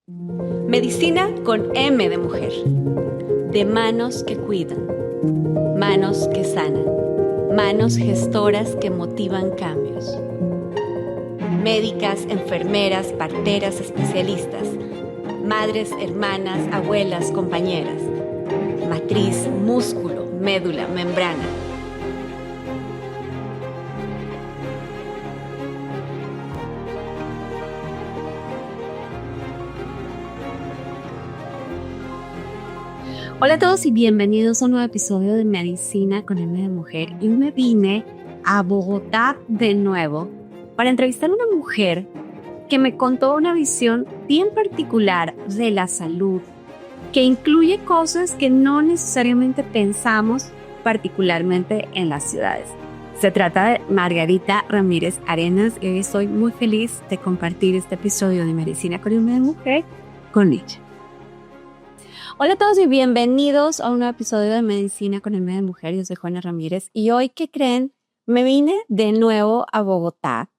Medicina con M de mujer, de manos que cuidan, manos que sanan, manos gestoras que motivan cambios. Médicas, enfermeras, parteras, especialistas, madres, hermanas, abuelas, compañeras, matriz, músculo, médula, membrana. Hola a todos y bienvenidos a un nuevo episodio de Medicina con M de Mujer. Y me vine a Bogotá de nuevo para entrevistar a una mujer que me contó una visión bien particular de la salud, que incluye cosas que no necesariamente pensamos, particularmente en las ciudades. Se trata de Margarita Ramírez Arenas y hoy estoy muy feliz de compartir este episodio de Medicina con M de Mujer con ella. Hola a todos y bienvenidos a un nuevo episodio de Medicina con M de Mujer. Yo soy Juana Ramírez y hoy, ¿qué creen? Me vine de nuevo a Bogotá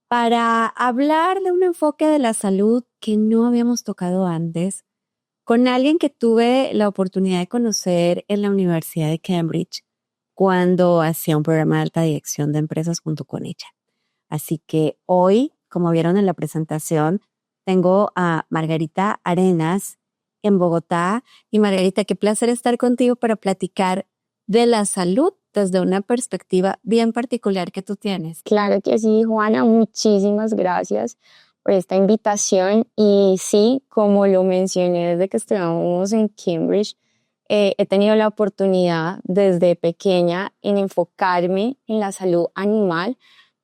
para hablar de un enfoque de la salud que no habíamos tocado antes, con alguien que tuve la oportunidad de conocer en la Universidad de Cambridge cuando hacía un programa de alta dirección de empresas junto con ella. Así que hoy, como vieron en la presentación, tengo a Margarita Arenas en Bogotá. Y Margarita, qué placer estar contigo para platicar de la salud desde una perspectiva bien particular que tú tienes. Claro que sí, Juana, muchísimas gracias por esta invitación. Y sí, como lo mencioné desde que estábamos en Cambridge, he tenido la oportunidad desde pequeña en enfocarme en la salud animal,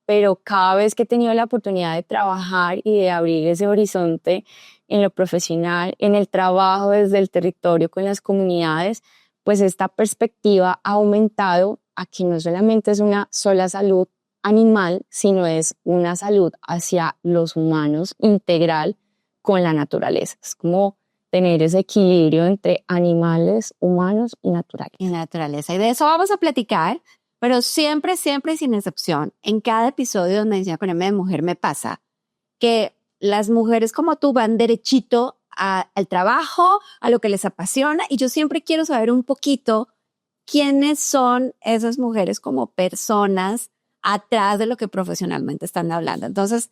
pero cada vez que he tenido la oportunidad de trabajar y de abrir ese horizonte en lo profesional, en el trabajo desde el territorio con las comunidades, pues esta perspectiva ha aumentado a que no solamente es una sola salud animal, sino es una salud hacia los humanos integral con la naturaleza. Es como tener ese equilibrio entre animales, humanos y naturaleza. Y naturaleza. Y de eso vamos a platicar, pero siempre y sin excepción, en cada episodio de Medicina con M de Mujer me pasa que las mujeres como tú van derechito al trabajo, a lo que les apasiona, y yo siempre quiero saber un poquito quiénes son esas mujeres como personas atrás de lo que profesionalmente están hablando. Entonces,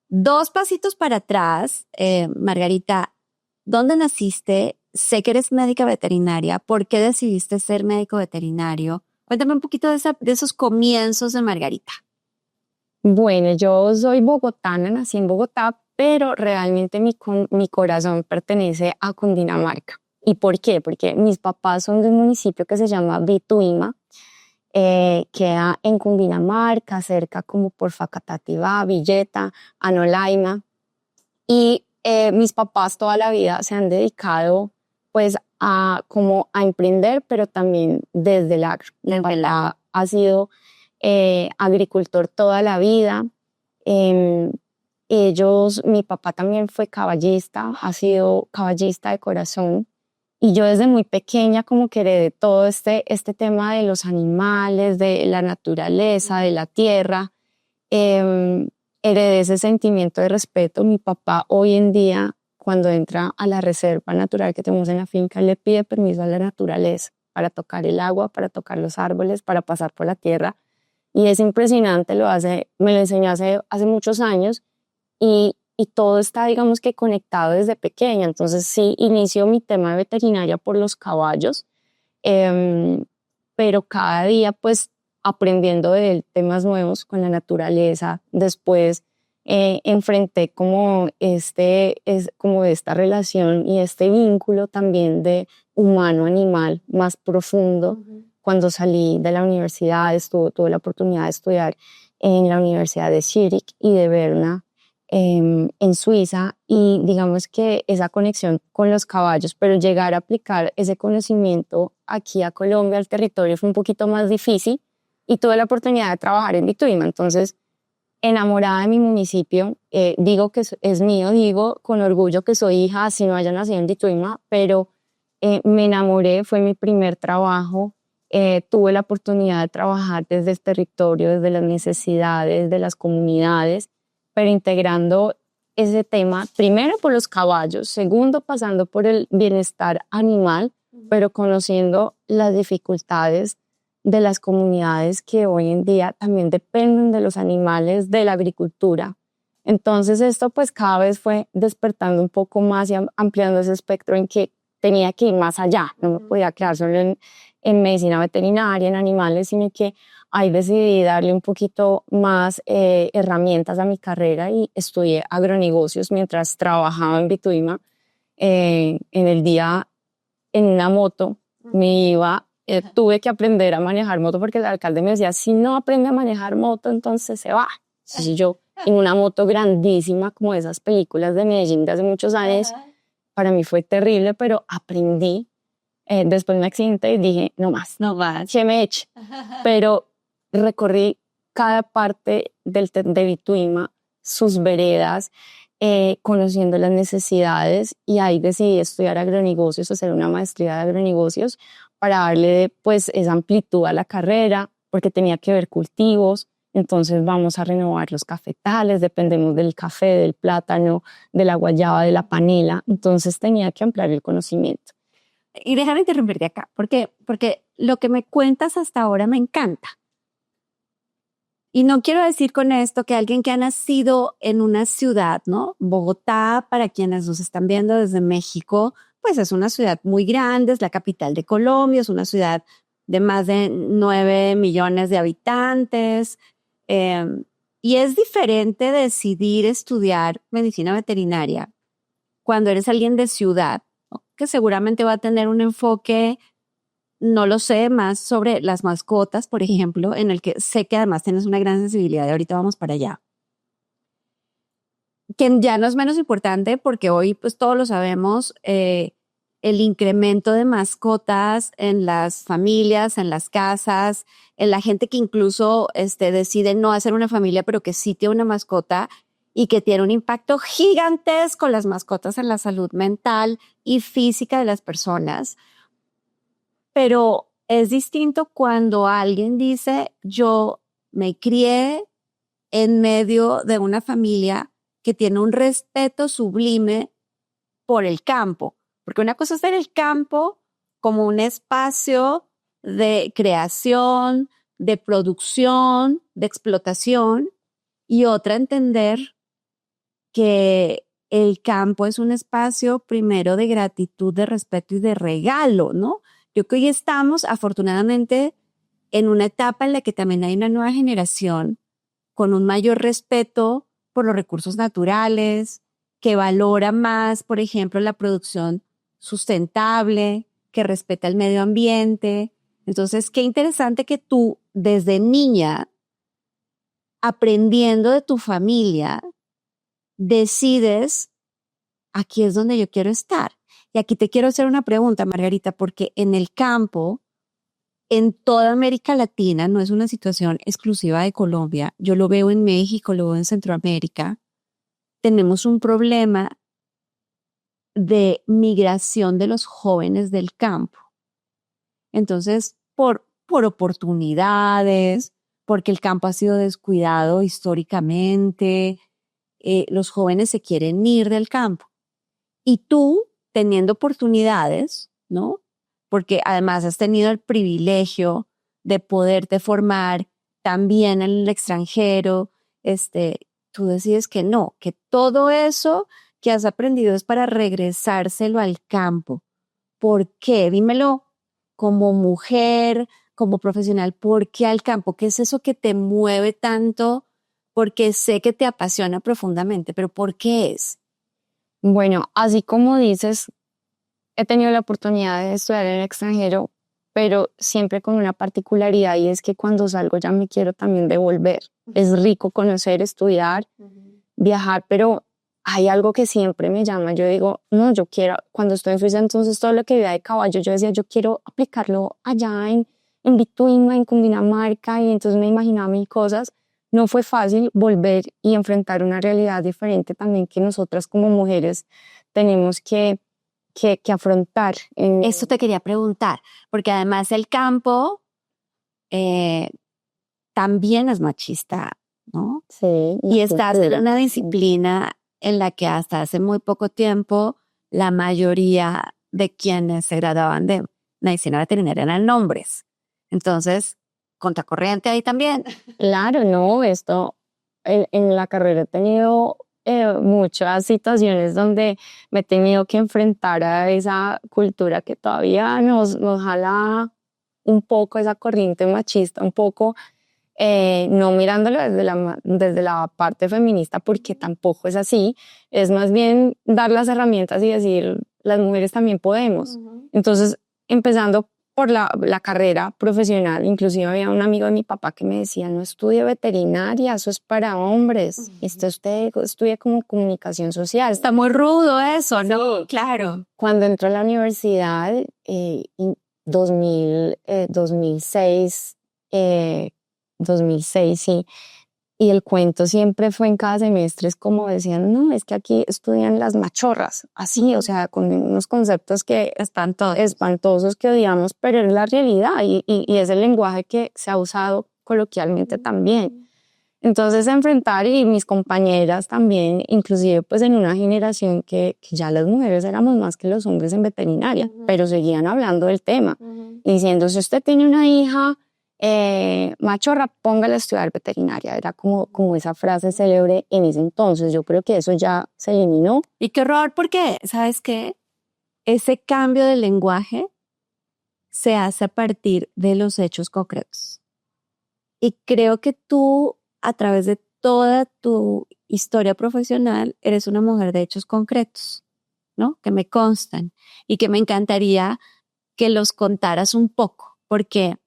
dos pasitos para atrás, Margarita, ¿dónde naciste? Sé que eres médica veterinaria. ¿Por qué decidiste ser médico veterinario? Cuéntame un poquito de esos comienzos de Margarita. Bueno, yo soy bogotana, nací en Bogotá, pero realmente mi corazón pertenece a Cundinamarca. ¿Y por qué? Porque mis papás son de un municipio que se llama Vituima, queda en Cundinamarca, cerca como por Facatativá, Villeta, Anolaima. Y mis papás toda la vida se han dedicado pues como a emprender, pero también desde el agro. Mi papá ha sido agricultor toda la vida. Mi papá también fue caballista, ha sido caballista de corazón. Y yo desde muy pequeña como que heredé todo este tema de los animales, de la naturaleza, de la tierra. Heredé ese sentimiento de respeto. Mi papá hoy en día, cuando entra a la reserva natural que tenemos en la finca, le pide permiso a la naturaleza para tocar el agua, para tocar los árboles, para pasar por la tierra. Y es impresionante, me lo enseñó hace muchos años y todo está, digamos que conectado desde pequeña. Entonces sí, inicio mi tema de veterinaria por los caballos, pero cada día pues aprendiendo de temas nuevos con la naturaleza. Después enfrenté como esta relación y este vínculo también de humano-animal más profundo. Cuando salí de la universidad, tuve la oportunidad de estudiar en la Universidad de Zurich y de Berna en Suiza, y digamos que esa conexión con los caballos, pero llegar a aplicar ese conocimiento aquí a Colombia, al territorio, fue un poquito más difícil, y tuve la oportunidad de trabajar en Vituima. Entonces, enamorada de mi municipio, digo que es mío, digo con orgullo que soy hija, así no haya nacido en Vituima, pero me enamoré, fue mi primer trabajo. Tuve la oportunidad de trabajar desde el territorio, desde las necesidades de las comunidades, pero integrando ese tema, primero por los caballos, segundo pasando por el bienestar animal, pero conociendo las dificultades de las comunidades que hoy en día también dependen de los animales, de la agricultura. Entonces esto pues cada vez fue despertando un poco más y ampliando ese espectro en que tenía que ir más allá, no me podía quedar solo en medicina veterinaria, en animales, sino que ahí decidí darle un poquito más herramientas a mi carrera y estudié agronegocios mientras trabajaba en Vituima. En el día, en una moto, me iba, tuve que aprender a manejar moto porque el alcalde me decía, si no aprende a manejar moto, entonces se va. Entonces yo, en una moto grandísima, como esas películas de Medellín de hace muchos años, para mí fue terrible, pero aprendí. Después de un accidente y dije, no más, No más. que me eche. Pero recorrí cada parte de Vituima, sus veredas, conociendo las necesidades, y ahí decidí estudiar agronegocios, hacer una maestría de agronegocios para darle pues esa amplitud a la carrera, porque tenía que ver cultivos. Entonces vamos a renovar los cafetales, dependemos del café, del plátano, de la guayaba, de la panela. Entonces tenía que ampliar el conocimiento. Y déjame interrumpirte acá, porque lo que me cuentas hasta ahora me encanta. Y no quiero decir con esto que alguien que ha nacido en una ciudad, ¿no? Bogotá, para quienes nos están viendo desde México, pues es una ciudad muy grande, es la capital de Colombia, es una ciudad de más de 9 millones de habitantes. Y es diferente decidir estudiar medicina veterinaria cuando eres alguien de ciudad, ¿no? Que seguramente va a tener un enfoque, no lo sé, más sobre las mascotas, por ejemplo, en el que sé que además tienes una gran sensibilidad y ahorita vamos para allá. Que ya no es menos importante porque hoy pues todos lo sabemos, el incremento de mascotas en las familias, en las casas, en la gente que incluso decide no hacer una familia, pero que sí tiene una mascota y que tiene un impacto gigantesco con las mascotas en la salud mental y física de las personas. Pero es distinto cuando alguien dice, yo me crié en medio de una familia que tiene un respeto sublime por el campo. Porque una cosa es ver el campo como un espacio de creación, de producción, de explotación, y otra entender que el campo es un espacio primero de gratitud, de respeto y de regalo, ¿no? Yo creo que hoy estamos, afortunadamente, en una etapa en la que también hay una nueva generación con un mayor respeto por los recursos naturales, que valora más, por ejemplo, la producción sustentable, que respeta el medio ambiente. Entonces, qué interesante que tú, desde niña, aprendiendo de tu familia, decides, aquí es donde yo quiero estar. Y aquí te quiero hacer una pregunta, Margarita, porque en el campo, en toda América Latina, no es una situación exclusiva de Colombia, yo lo veo en México, lo veo en Centroamérica, tenemos un problema de migración de los jóvenes del campo. Entonces, por oportunidades, porque el campo ha sido descuidado históricamente, los jóvenes se quieren ir del campo. Y tú, teniendo oportunidades, ¿no? Porque además has tenido el privilegio de poderte formar también en el extranjero, tú decides que no, que todo eso que has aprendido es para regresárselo al campo. ¿Por qué? Dímelo como mujer, como profesional, ¿por qué al campo? ¿Qué es eso que te mueve tanto? Porque sé que te apasiona profundamente, pero ¿por qué es? Bueno, así como dices, he tenido la oportunidad de estudiar en el extranjero, pero siempre con una particularidad, y es que cuando salgo ya me quiero también devolver. Es rico conocer, estudiar, viajar, pero hay algo que siempre me llama. Yo digo, no, yo quiero, cuando estoy en Suiza, entonces todo lo que veía de caballo, yo decía, yo quiero aplicarlo allá en Vituima, en Cundinamarca, y entonces me imaginaba mil cosas. No fue fácil volver y enfrentar una realidad diferente también que nosotras como mujeres tenemos que afrontar. Eso te quería preguntar, porque además el campo también es machista, ¿no? Sí, Y estás en una disciplina en la que hasta hace muy poco tiempo la mayoría de quienes se graduaban de medicina veterinaria eran hombres. Entonces, contracorriente ahí también. Claro, no, esto en la carrera he tenido muchas situaciones donde me he tenido que enfrentar a esa cultura que todavía nos jala un poco, esa corriente machista, un poco, no mirándolo desde la parte feminista, porque tampoco es así, es más bien dar las herramientas y decir, las mujeres también podemos. Entonces, empezando por la carrera profesional, inclusive había un amigo de mi papá que me decía, no estudie veterinaria, eso es para hombres, usted estudia como comunicación social. Está muy rudo eso, ¿no? Sí. Claro. Cuando entró a la universidad, en 2006, 2006, sí, y el cuento siempre fue en cada semestre, es como decían, no, es que aquí estudian las machorras, así, o sea, con unos conceptos que espantosos que odiamos, pero es la realidad y es el lenguaje que se ha usado coloquialmente también. Entonces enfrentar, y mis compañeras también, inclusive pues en una generación que ya las mujeres éramos más que los hombres en veterinaria, pero seguían hablando del tema, diciendo, si usted tiene una hija machorra, póngala a estudiar veterinaria. Era como esa frase célebre en ese entonces. Yo creo que eso ya se eliminó. Y qué horror, porque, ¿sabes qué? Ese cambio de lenguaje se hace a partir de los hechos concretos. Y creo que tú, a través de toda tu historia profesional, eres una mujer de hechos concretos, ¿no? Que me constan y que me encantaría que los contaras un poco, porque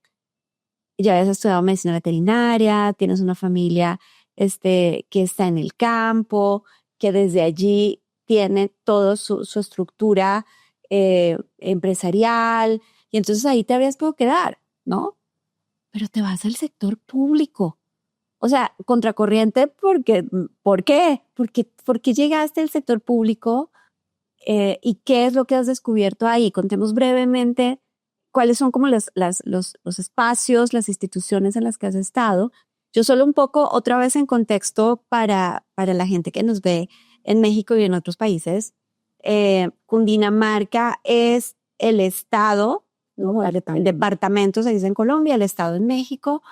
ya habías estudiado medicina veterinaria, tienes una familia que está en el campo, que desde allí tiene toda su estructura empresarial, y entonces ahí te habías podido quedar, ¿no? Pero te vas al sector público. O sea, contracorriente, ¿por qué? ¿Por qué llegaste al sector público y qué es lo que has descubierto ahí? Contemos brevemente cuáles son como los espacios, las instituciones en las que has estado. Yo solo un poco, otra vez en contexto para la gente que nos ve en México y en otros países. Cundinamarca es el estado, ¿no? El departamento se dice en Colombia, el estado en México,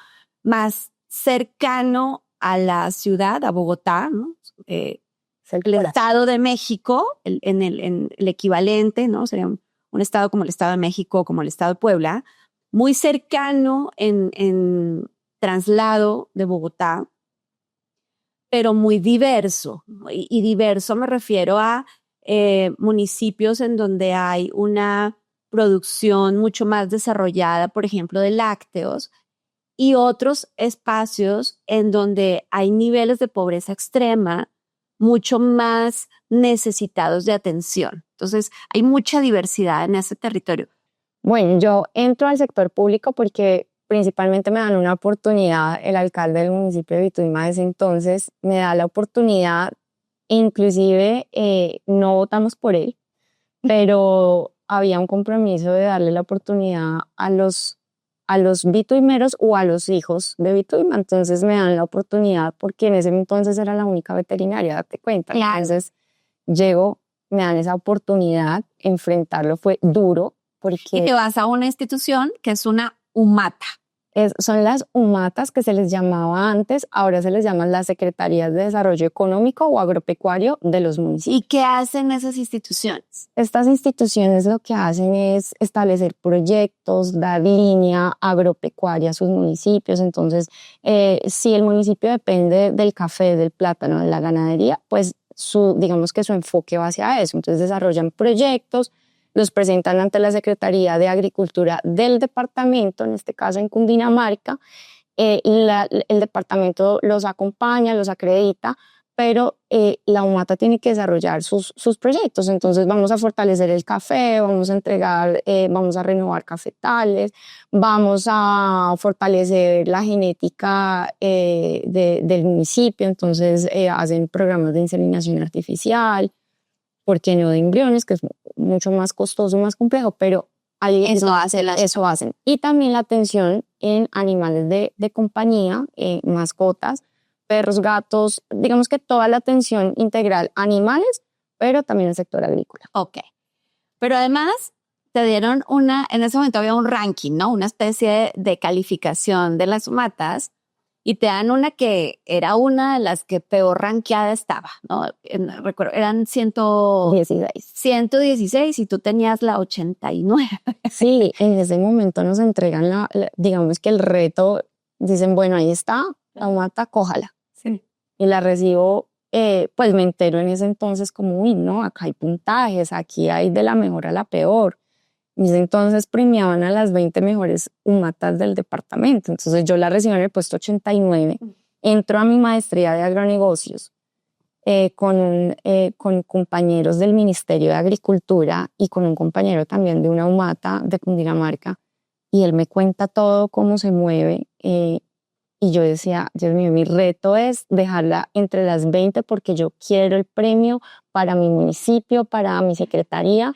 más cercano a la ciudad, a Bogotá, ¿no? El Estado de México, en el equivalente, ¿no? Sería un estado como el Estado de México, como el Estado de Puebla, muy cercano en traslado de Bogotá, pero muy diverso. Y diverso me refiero a municipios en donde hay una producción mucho más desarrollada, por ejemplo, de lácteos, y otros espacios en donde hay niveles de pobreza extrema mucho más necesitados de atención. Entonces, hay mucha diversidad en ese territorio. Bueno, yo entro al sector público porque principalmente me dan una oportunidad, el alcalde del municipio de Vituima de ese entonces me da la oportunidad, inclusive no votamos por él, pero había un compromiso de darle la oportunidad a los vituimeros o a los hijos de Vituima. Entonces me dan la oportunidad porque en ese entonces era la única veterinaria, date cuenta. Claro. Entonces llego, me dan esa oportunidad, enfrentarlo fue duro porque... Y te vas a una institución que es una UMATA. Son las UMATAs que se les llamaba antes, ahora se les llaman las Secretarías de Desarrollo Económico o Agropecuario de los municipios. ¿Y qué hacen esas instituciones? Estas instituciones lo que hacen es establecer proyectos, dar línea agropecuaria a sus municipios. Entonces, si el municipio depende del café, del plátano, de la ganadería, pues digamos que su enfoque va hacia eso. Entonces desarrollan proyectos, los presentan ante la Secretaría de Agricultura del departamento, en este caso en Cundinamarca. El departamento los acompaña, los acredita, pero la UMATA tiene que desarrollar sus proyectos. Entonces vamos a fortalecer el café, vamos a entregar, vamos a renovar cafetales, vamos a fortalecer la genética del municipio. Entonces hacen programas de inseminación artificial, ¿por qué no de embriones? Que es mucho más costoso, más complejo, pero eso hacen. Y también la atención en animales de compañía, mascotas, perros, gatos, digamos que toda la atención integral, animales, pero también el sector agrícola. Ok. Pero además te dieron en ese momento había un ranking, ¿no? Una especie de calificación de las matas y te dan una que era una de las que peor rankeada estaba, ¿no? Recuerdo, eran 116 y tú tenías la 89. Sí, en ese momento nos entregan digamos que el reto, dicen, bueno, ahí está, la mata, cójala. Sí. Y la recibo, pues me entero en ese entonces como, uy, no, acá hay puntajes, aquí hay de la mejor a la peor. En ese entonces premiaban a las 20 mejores humatas del departamento. Entonces yo la recibo en el puesto 89. Entro a mi maestría de agronegocios con compañeros del Ministerio de Agricultura y con un compañero también de una humata de Cundinamarca. Y él me cuenta todo, cómo se mueve. Y yo decía, Dios mío, mi reto es dejarla entre las 20 porque yo quiero el premio para mi municipio, para mi secretaría.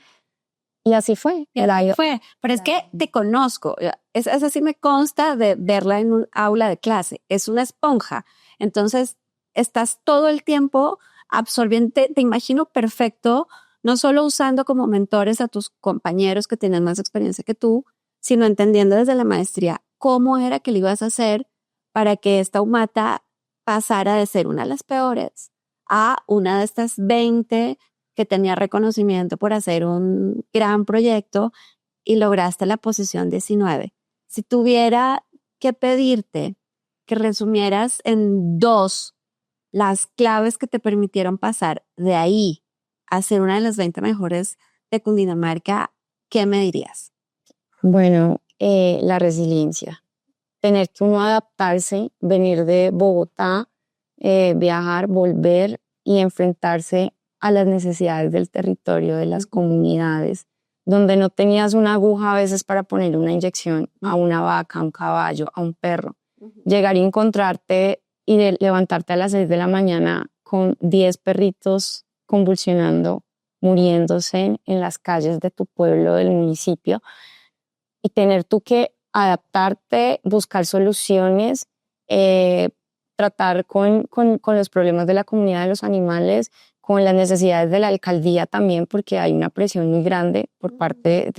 Y así fue. Pero es que te conozco. Es así me consta de verla en un aula de clase. Es una esponja. Entonces, estás todo el tiempo absorbiendo. Te imagino perfecto, no solo usando como mentores a tus compañeros que tienen más experiencia que tú, sino entendiendo desde la maestría cómo era que lo ibas a hacer para que esta humata pasara de ser una de las peores a una de estas 20 que tenía reconocimiento por hacer un gran proyecto y lograste la posición 19. Si tuviera que pedirte que resumieras en 2 las claves que te permitieron pasar de ahí a ser una de las 20 mejores de Cundinamarca, ¿qué me dirías? Bueno, la resiliencia. Tener que uno adaptarse, venir de Bogotá, viajar, volver y enfrentarse a las necesidades del territorio, de las comunidades, donde no tenías una aguja a veces para poner una inyección a una vaca, a un caballo, a un perro. Llegar y encontrarte y levantarte a las 6 de la mañana con 10 perritos convulsionando, muriéndose en las calles de tu pueblo, del municipio, y tener tú que adaptarte, buscar soluciones, tratar con los problemas de la comunidad de los animales, con las necesidades de la alcaldía también, porque hay una presión muy grande por parte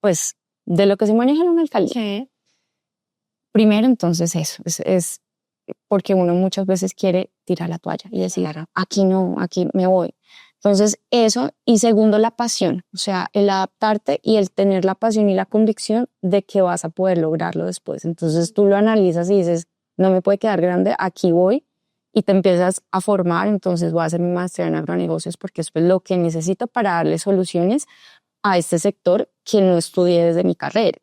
pues, de lo que se maneja en una alcaldía. Sí. Primero, entonces, eso es porque uno muchas veces quiere tirar la toalla y decir, aquí no, aquí me voy. Entonces, eso. Y segundo, la pasión. O sea, el adaptarte y el tener la pasión y la convicción de que vas a poder lograrlo después. Entonces, tú lo analizas y dices, no me puede quedar grande, aquí voy. Y te empiezas a formar. Entonces, voy a hacer mi maestría en agronegocios porque eso es lo que necesito para darle soluciones a este sector que no estudié desde mi carrera.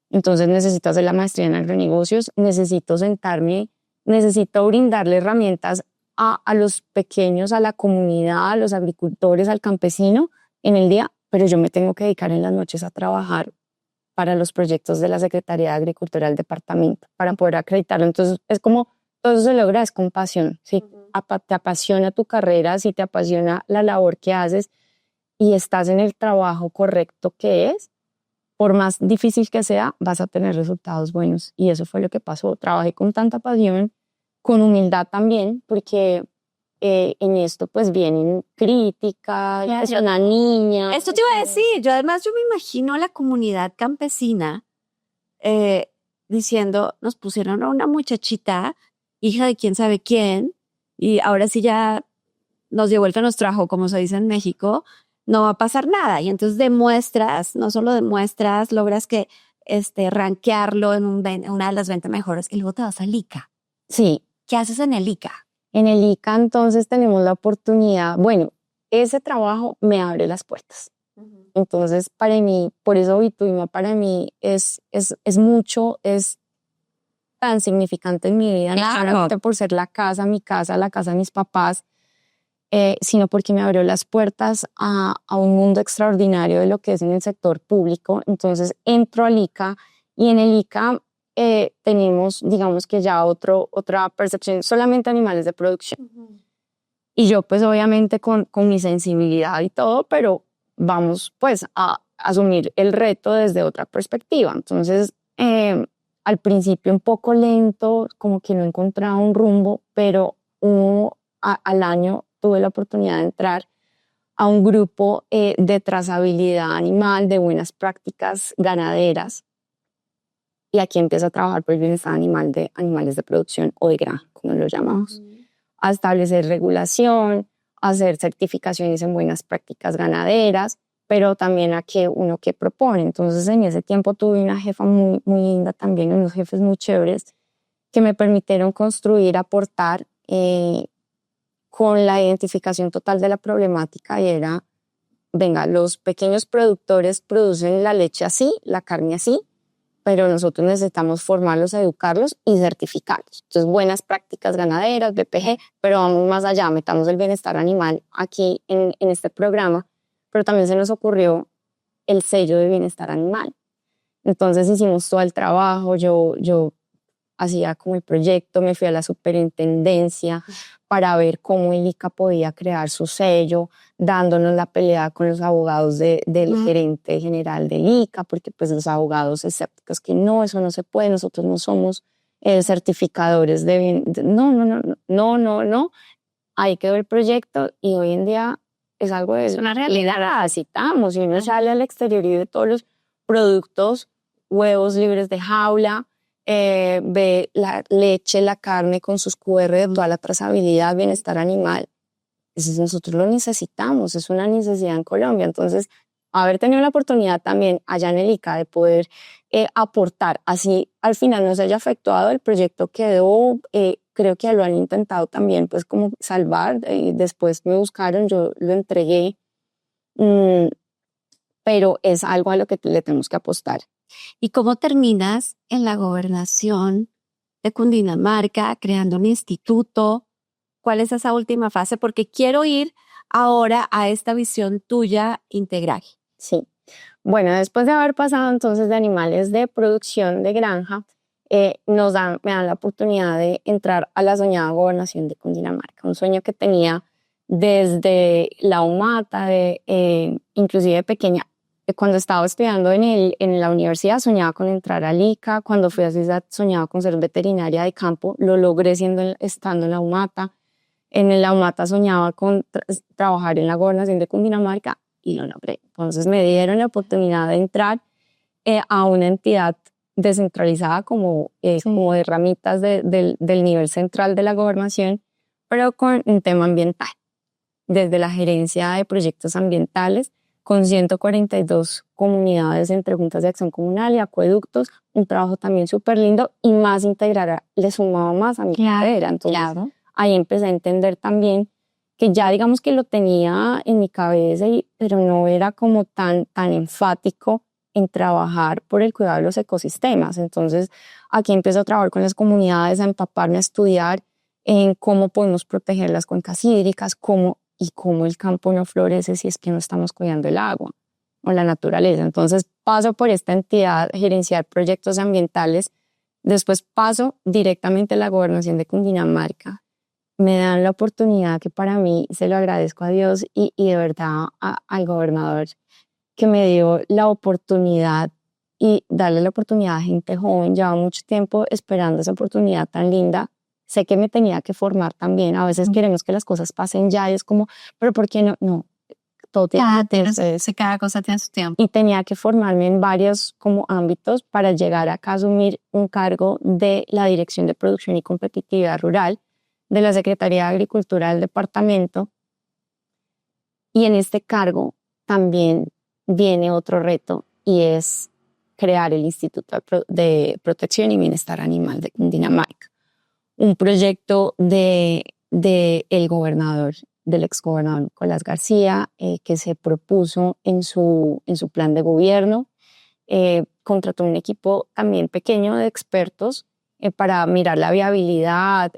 Entonces, necesito hacer la maestría en agronegocios, necesito sentarme, necesito brindarle herramientas a los pequeños, a la comunidad, a los agricultores, al campesino en el día, pero yo me tengo que dedicar en las noches a trabajar para los proyectos de la Secretaría de Agricultura del departamento, para poder acreditarlo. Entonces, es como, todo eso se logra, es con pasión. Si te apasiona tu carrera, si te apasiona la labor que haces y estás en el trabajo correcto que es, por más difícil que sea, vas a tener resultados buenos. Y eso fue lo que pasó. Trabajé con tanta pasión, con humildad también, porque en esto pues vienen críticas, es una niña. Esto te iba a decir, yo me imagino a la comunidad campesina diciendo, nos pusieron a una muchachita, hija de quién sabe quién, y ahora sí ya nos dio vuelta, nos trajo, como se dice en México, no va a pasar nada. Y entonces demuestras, no solo demuestras, logras que rankearlo en una de las 20 mejores y luego te vas al ICA. Sí. ¿Qué haces en el ICA? En el ICA entonces tenemos la oportunidad, bueno, ese trabajo me abre las puertas. Entonces para mí, por eso Vituima para mí es mucho, es tan significante en mi vida, no solamente por ser la casa de mis papás, sino porque me abrió las puertas a un mundo extraordinario de lo que es en el sector público. Entonces entro al ICA y en el ICA tenemos, digamos que ya otra percepción, solamente animales de producción. Y yo pues obviamente con mi sensibilidad y todo, pero vamos pues a asumir el reto desde otra perspectiva. Entonces al principio un poco lento, como que no encontraba un rumbo, pero al año tuve la oportunidad de entrar a un grupo de trazabilidad animal, de buenas prácticas ganaderas, y aquí empiezo a trabajar por el bienestar animal de animales de producción o de granja, como lo llamamos, a establecer regulación, a hacer certificaciones en buenas prácticas ganaderas, pero también a que uno que propone. Entonces en ese tiempo tuve una jefa muy, muy linda también, unos jefes muy chéveres que me permitieron construir, aportar con la identificación total de la problemática, y era, venga, los pequeños productores producen la leche así, la carne así, pero nosotros necesitamos formarlos, educarlos y certificarlos. Entonces, buenas prácticas ganaderas, BPG, pero vamos más allá, metamos el bienestar animal aquí en este programa, pero también se nos ocurrió el sello de bienestar animal. Entonces hicimos todo el trabajo, yo hacía como el proyecto, me fui a la superintendencia para ver cómo el ICA podía crear su sello, dándonos la pelea con los abogados del gerente general del ICA, porque pues los abogados escépticos que no, eso no se puede, nosotros no somos certificadores no. Ahí quedó el proyecto y hoy en día es algo de... Es una realidad. Citamos, y uno sale al exterior y ve todos los productos, huevos libres de jaula, ve la leche, la carne con sus QR, toda la trazabilidad, bienestar animal. Entonces nosotros lo necesitamos, es una necesidad en Colombia. Entonces, haber tenido la oportunidad también allá en el ICA de poder aportar, así al final no se haya efectuado, el proyecto quedó, creo que lo han intentado también pues como salvar, después me buscaron, yo lo entregué, pero es algo a lo que le tenemos que apostar. ¿Y cómo terminas en la gobernación de Cundinamarca creando un instituto? ¿Cuál es esa última fase? Porque quiero ir ahora a esta visión tuya integral. Sí. Bueno, después de haber pasado entonces de animales de producción de granja, me dan la oportunidad de entrar a la soñada gobernación de Cundinamarca, un sueño que tenía desde la UMATA, inclusive pequeña. Cuando estaba estudiando en la universidad soñaba con entrar al ICA, cuando fui a CISAT soñaba con ser veterinaria de campo, lo logré estando en la UMATA. En la UMATA soñaba con trabajar en la gobernación de Cundinamarca y lo logré. Entonces me dieron la oportunidad de entrar a una entidad descentralizada como de ramitas del nivel central de la gobernación, pero con un tema ambiental. Desde la gerencia de proyectos ambientales, con 142 comunidades entre juntas de acción comunal y acueductos, un trabajo también súper lindo y más integrar, le sumaba más a mi carrera. Entonces, ahí empecé a entender también que ya digamos que lo tenía en mi cabeza, pero no era como tan enfático en trabajar por el cuidado de los ecosistemas. Entonces, aquí empecé a trabajar con las comunidades, a empaparme, a estudiar en cómo podemos proteger las cuencas hídricas, cómo el campo no florece si es que no estamos cuidando el agua o la naturaleza. Entonces paso por esta entidad, gerenciar proyectos ambientales, después paso directamente a la gobernación de Cundinamarca. Me dan la oportunidad que para mí, se lo agradezco a Dios y de verdad al gobernador que me dio la oportunidad, y darle la oportunidad a gente joven. Llevaba mucho tiempo esperando esa oportunidad tan linda. Sé que me tenía que formar también. A veces queremos que las cosas pasen ya y es como, pero ¿por qué no? No, todo cada cosa tiene su tiempo. Y tenía que formarme en varios como ámbitos para llegar acá a asumir un cargo de la Dirección de Producción y Competitividad Rural de la Secretaría de Agricultura del departamento. Y en este cargo también viene otro reto, y es crear el Instituto de Protección y Bienestar Animal de Cundinamarca. Un proyecto del gobernador, del exgobernador Nicolás García, que se propuso en su plan de gobierno. Contrató un equipo también pequeño de expertos para mirar la viabilidad,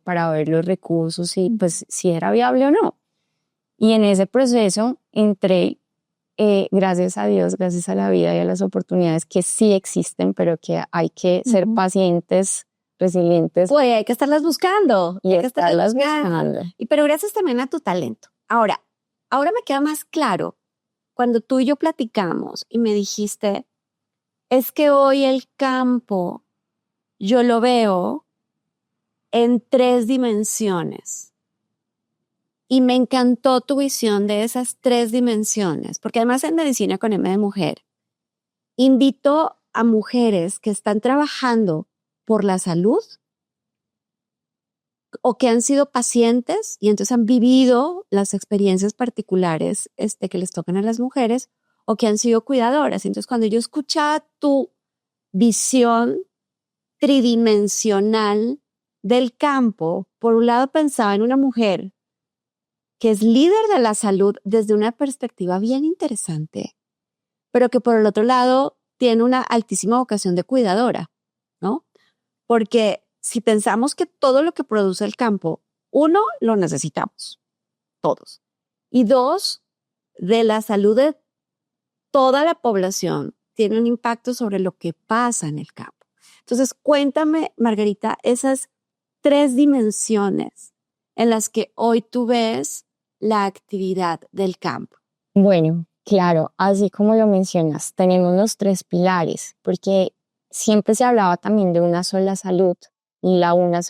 para ver los recursos y pues si era viable o no. Y en ese proceso entré, gracias a Dios, gracias a la vida y a las oportunidades que sí existen, pero que hay que ser pacientes, resilientes. Pues hay que estarlas buscando. Y estarlas buscando. Pero gracias también a tu talento. Ahora me queda más claro cuando tú y yo platicamos y me dijiste, es que hoy el campo yo lo veo en 3 dimensiones. Y me encantó tu visión de esas 3 dimensiones, porque además en Medicina con M de Mujer, invito a mujeres que están trabajando por la salud o que han sido pacientes y entonces han vivido las experiencias particulares que les tocan a las mujeres, o que han sido cuidadoras. Entonces, cuando yo escuchaba tu visión tridimensional del campo, por un lado pensaba en una mujer que es líder de la salud desde una perspectiva bien interesante, pero que por el otro lado tiene una altísima vocación de cuidadora, ¿no? Porque si pensamos que todo lo que produce el campo, 1, lo necesitamos, todos. Y 2, de la salud de toda la población tiene un impacto sobre lo que pasa en el campo. Entonces, cuéntame, Margarita, esas 3 dimensiones en las que hoy tú ves la actividad del campo. Bueno, claro, así como lo mencionas, tenemos los 3 pilares, porque siempre se hablaba también de una sola salud, y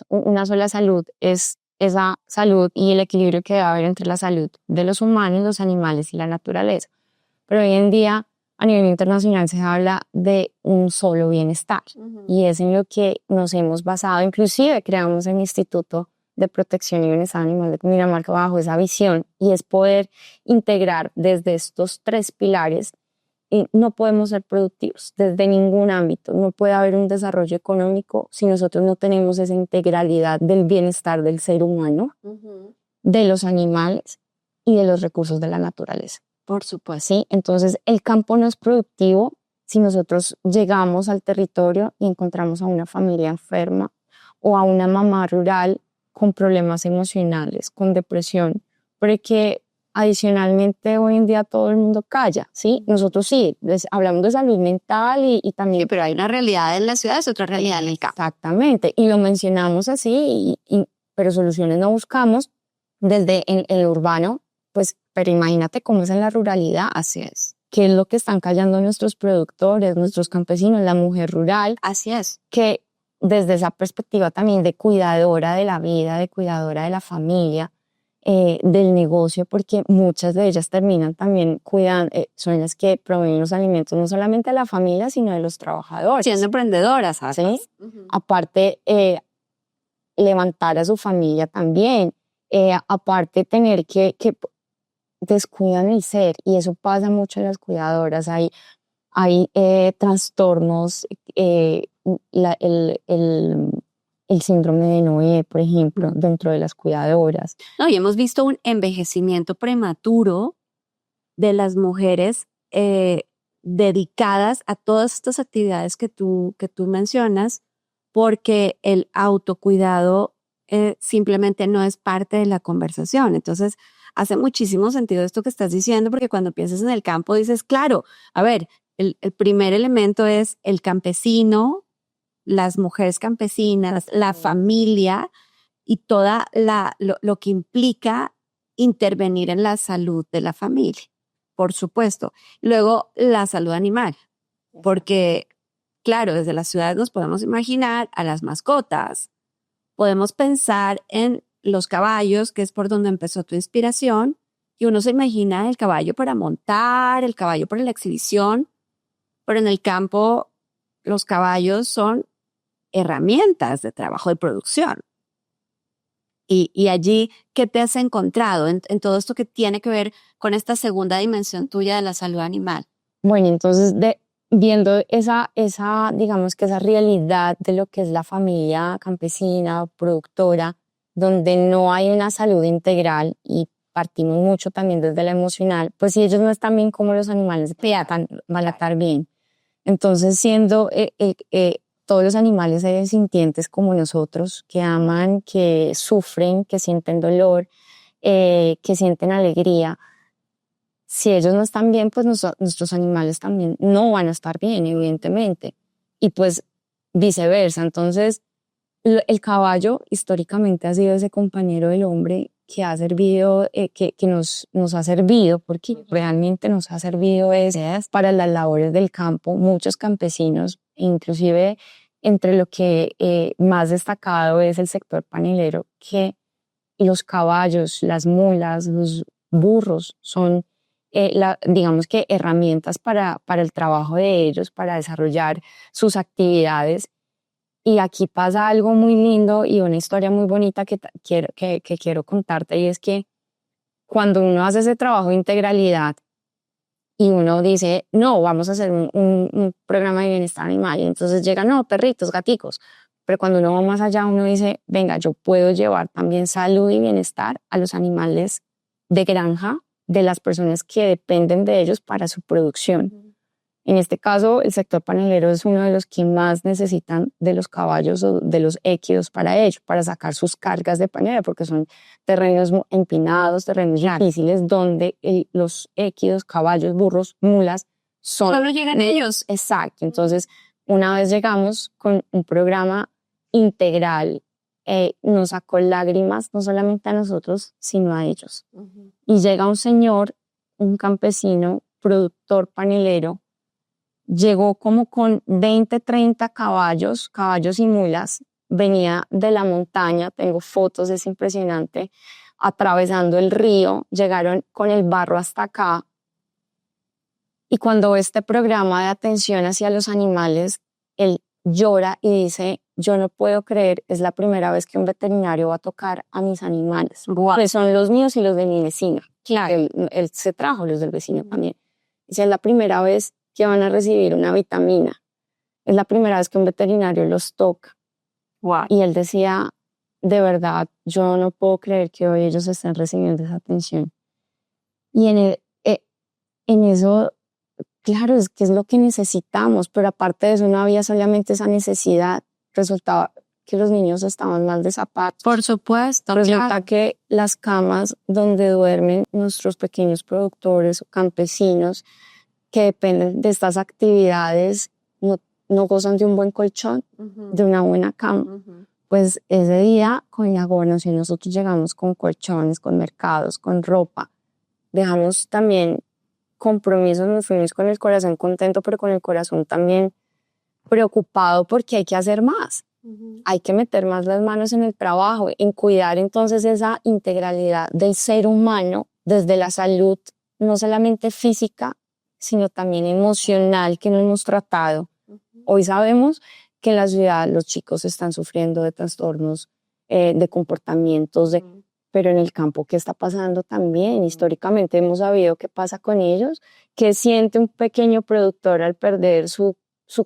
una sola salud es esa salud y el equilibrio que debe haber entre la salud de los humanos, los animales y la naturaleza. Pero hoy en día, a nivel internacional, se habla de un solo bienestar, y es en lo que nos hemos basado. Inclusive creamos el Instituto de Protección y Bienestar Animal de Cundinamarca bajo esa visión, y es poder integrar desde estos 3 pilares. Y no podemos ser productivos desde ningún ámbito. No puede haber un desarrollo económico si nosotros no tenemos esa integralidad del bienestar del ser humano, de los animales y de los recursos de la naturaleza. Por supuesto. ¿Sí? Entonces, el campo no es productivo si nosotros llegamos al territorio y encontramos a una familia enferma o a una mamá rural con problemas emocionales, con depresión, porque adicionalmente hoy en día todo el mundo calla, ¿sí? Nosotros sí, hablamos de salud mental y también... Sí, pero hay una realidad en la ciudad, es otra realidad en el campo. Exactamente, y lo mencionamos así, pero soluciones no buscamos desde el urbano, pues, pero imagínate cómo es en la ruralidad. Así es. ¿Qué es lo que están callando nuestros productores, nuestros campesinos, la mujer rural? Así es. Que desde esa perspectiva también de cuidadora de la vida, de cuidadora de la familia, del negocio, porque muchas de ellas terminan también cuidando, son las que proveen los alimentos no solamente a la familia, sino de los trabajadores. Siendo emprendedoras, ¿sabes? ¿Sí? Aparte, levantar a su familia también. Aparte, tener que descuidan el ser, y eso pasa mucho en las cuidadoras. Hay trastornos, el síndrome de Noé, por ejemplo, dentro de las cuidadoras. No, y hemos visto un envejecimiento prematuro de las mujeres dedicadas a todas estas actividades que tú mencionas, porque el autocuidado simplemente no es parte de la conversación. Entonces, hace muchísimo sentido esto que estás diciendo, porque cuando piensas en el campo dices, claro, a ver, el primer elemento es el campesino, las mujeres campesinas, la familia y toda lo que implica intervenir en la salud de la familia, por supuesto. Luego, la salud animal, porque, claro, desde las ciudades nos podemos imaginar a las mascotas, podemos pensar en los caballos, que es por donde empezó tu inspiración, y uno se imagina el caballo para montar, el caballo para la exhibición, pero en el campo los caballos son herramientas de trabajo, de producción. Y allí, ¿qué te has encontrado en todo esto que tiene que ver con esta segunda dimensión tuya de la salud animal? Bueno, entonces, viendo esa, digamos que esa realidad de lo que es la familia campesina, productora, donde no hay una salud integral y partimos mucho también desde la emocional, pues si ellos no están bien, como los animales van a estar bien. Entonces, siendo todos los animales sintientes como nosotros, que aman, que sufren, que sienten dolor, que sienten alegría, si ellos no están bien, pues nuestros animales también no van a estar bien, evidentemente. Y pues viceversa. Entonces, el caballo históricamente ha sido ese compañero del hombre que ha servido, que nos ha servido, porque realmente nos ha servido para las labores del campo. Muchos campesinos, inclusive entre lo que más destacado es el sector panelero, que los caballos, las mulas, los burros son, digamos que herramientas para el trabajo de ellos, para desarrollar sus actividades. Y aquí pasa algo muy lindo y una historia muy bonita que quiero contarte, y es que cuando uno hace ese trabajo de integralidad y uno dice, no, vamos a hacer un programa de bienestar animal, y entonces llegan, no, perritos, gaticos, pero cuando uno va más allá, uno dice, venga, yo puedo llevar también salud y bienestar a los animales de granja, de las personas que dependen de ellos para su producción. En este caso, el sector panelero es uno de los que más necesitan de los caballos o de los equidos para ello, para sacar sus cargas de panera, porque son terrenos empinados, terrenos difíciles, donde los equidos, caballos, burros, mulas, solo llegan ellos. Exacto. Entonces, una vez llegamos con un programa integral, nos sacó lágrimas, no solamente a nosotros, sino a ellos. Y llega un señor, un campesino, productor panelero, llegó como con 20, 30 caballos y mulas, venía de la montaña, tengo fotos, es impresionante, atravesando el río, llegaron con el barro hasta acá. Y cuando ve este programa de atención hacia los animales, él llora y dice, yo no puedo creer, es la primera vez que un veterinario va a tocar a mis animales. Wow. Pues son los míos y los de mi vecino. Claro. Él se trajo los del vecino también. Dice, es la primera vez que van a recibir una vitamina. Es la primera vez que un veterinario los toca. Wow. Y él decía, de verdad, yo no puedo creer que hoy ellos estén recibiendo esa atención. Y en eso, claro, es que es lo que necesitamos, pero aparte de eso no había solamente esa necesidad, resultaba que los niños estaban mal de zapatos. Por supuesto. Resulta claro. que las camas donde duermen nuestros pequeños productores o campesinos que dependen de estas actividades no gozan de un buen colchón, de una buena cama. Pues ese día con la gobernación nosotros llegamos con colchones, con mercados, con ropa. Dejamos también compromisos, nos fuimos con el corazón contento, pero con el corazón también preocupado porque hay que hacer más. Hay que meter más las manos en el trabajo, en cuidar entonces esa integralidad del ser humano desde la salud, no solamente física, sino también emocional, que no hemos tratado. Hoy sabemos que en la ciudad los chicos están sufriendo de trastornos de comportamientos, pero en el campo, ¿qué está pasando también? Históricamente hemos sabido qué pasa con ellos, qué siente un pequeño productor al perder su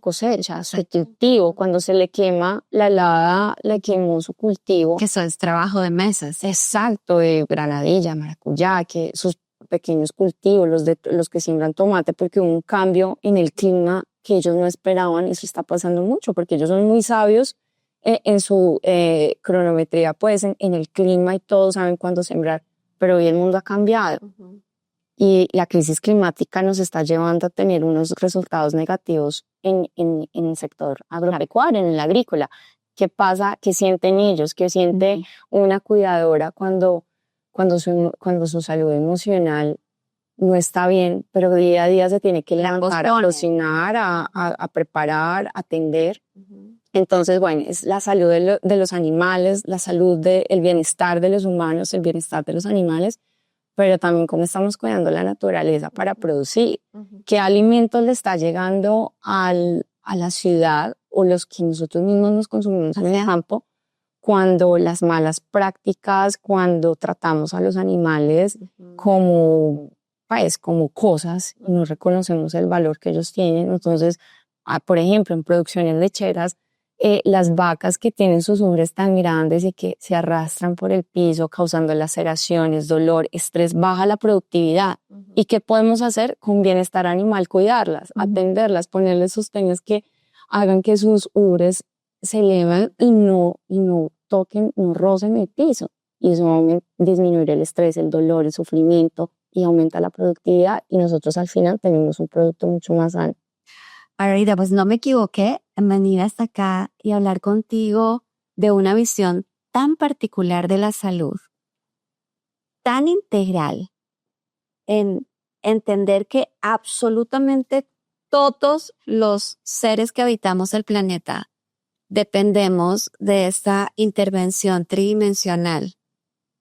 cosecha, su cultivo, cuando se le quema la helada, le quemó su cultivo. Que eso es trabajo de meses. Exacto, de granadilla, maracuyá, que sus pequeños cultivos, los que siembran tomate, porque hubo un cambio en el clima que ellos no esperaban. Eso está pasando mucho, porque ellos son muy sabios en su cronometría, pues en el clima, y todos saben cuándo sembrar, pero hoy el mundo ha cambiado. Y la crisis climática nos está llevando a tener unos resultados negativos en el sector agropecuario, en el agrícola. ¿Qué pasa? ¿Qué sienten ellos? ¿Qué siente una cuidadora cuando su salud emocional no está bien, pero día a día se tiene que levantar a cocinar, a preparar, a atender? Entonces, bueno, es la salud de los animales, la salud el bienestar de los humanos, el bienestar de los animales, pero también cómo estamos cuidando la naturaleza para producir. ¿Qué alimentos le está llegando a la ciudad o los que nosotros mismos nos consumimos en el campo? Cuando las malas prácticas, cuando tratamos a los animales como cosas y no reconocemos el valor que ellos tienen. Entonces, por ejemplo, en producciones lecheras, las vacas que tienen sus ubres tan grandes y que se arrastran por el piso causando laceraciones, dolor, estrés, baja la productividad. ¿Y qué podemos hacer con bienestar animal? Cuidarlas, atenderlas, ponerles sostenes que hagan que sus ubres se eleven y no toquen, no rocen el piso. Y eso va a disminuir el estrés, el dolor, el sufrimiento, y aumenta la productividad, y nosotros al final tenemos un producto mucho más sano. Margarita, pues no me equivoqué en venir hasta acá y hablar contigo de una visión tan particular de la salud, tan integral, en entender que absolutamente todos los seres que habitamos el planeta dependemos de esta intervención tridimensional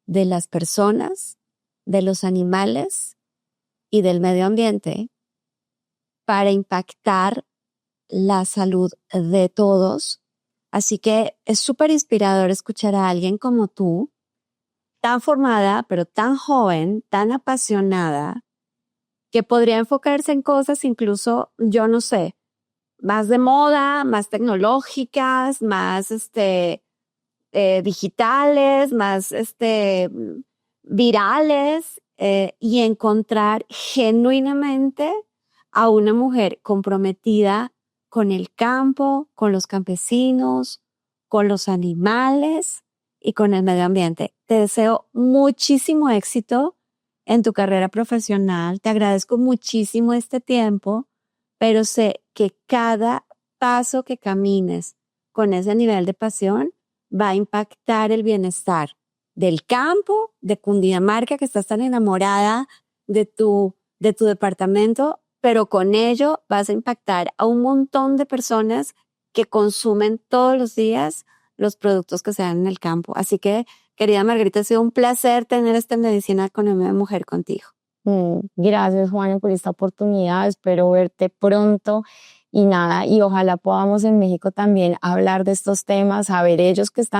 de las personas, de los animales y del medio ambiente para impactar la salud de todos. Así que es súper inspirador escuchar a alguien como tú, tan formada, pero tan joven, tan apasionada, que podría enfocarse en cosas incluso, yo no sé, más de moda, más tecnológicas, más digitales, más virales, y encontrar genuinamente a una mujer comprometida con el campo, con los campesinos, con los animales y con el medio ambiente. Te deseo muchísimo éxito en tu carrera profesional. Te agradezco muchísimo este tiempo, pero sé que cada paso que camines con ese nivel de pasión va a impactar el bienestar del campo, de Cundinamarca, que estás tan enamorada de tu departamento, pero con ello vas a impactar a un montón de personas que consumen todos los días los productos que se dan en el campo. Así que, querida Margarita, ha sido un placer tener esta Medicina con M de Mujer contigo. Gracias, Juana, por esta oportunidad. Espero verte pronto y nada, y ojalá podamos en México también hablar de estos temas, saber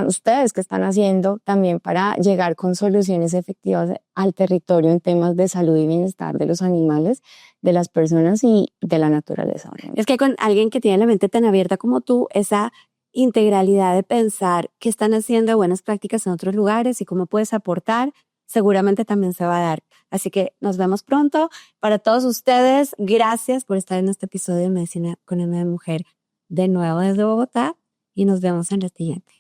ustedes que están haciendo también para llegar con soluciones efectivas al territorio en temas de salud y bienestar de los animales, de las personas y de la naturaleza. Es que con alguien que tiene la mente tan abierta como tú, esa integralidad de pensar qué están haciendo buenas prácticas en otros lugares y cómo puedes aportar, seguramente también se va a dar. Así que nos vemos pronto. Para todos ustedes, gracias por estar en este episodio de Medicina con M de Mujer de nuevo desde Bogotá y nos vemos en la siguiente.